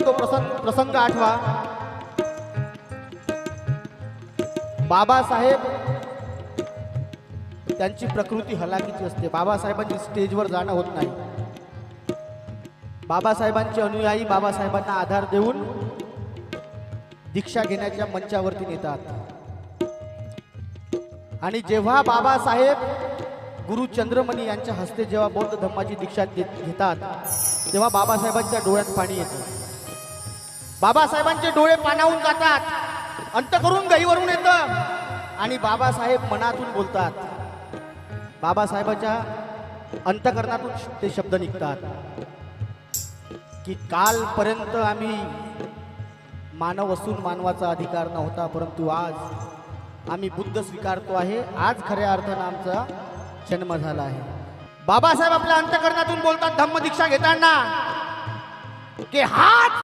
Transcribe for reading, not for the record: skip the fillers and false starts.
तो प्रसंग आठवा। बाबासाहेब त्यांची प्रकृती हलाखीची असते। बाबासाहेबांची स्टेजवर जाणं होत नाही। बाबासाहेबांचे अनुयायी बाबासाहेबांना आधार देऊन दीक्षा घेण्याच्या मंचावरती नेतात। आणि जेव्हा बाबासाहेब गुरु चंद्रमणी यांच्या हस्ते जेव्हा बौद्ध धम्माची दीक्षा घेतात तेव्हा बाबासाहेबांच्या डोळ्यात पाणी येतं। बाबासाहेबांचे डोळे पाणावून जातात, अंतःकरून गहीवरून येतं आणि बाबासाहेब मनातून बोलतात। बाबासाहेबांच्या अंतःकरणातून ते शब्द निघतात की कालपर्यंत आम्ही मानव असून मानवाचा अधिकार नव्हता, परंतु आज आम्ही बुद्ध स्वीकारतो आहे। आज खऱ्या अर्थानं आमचा जन्म झाला आहे। बाबासाहेब आपल्या अंतःकरणातून बोलतात धम्म दीक्षा घेताना की हात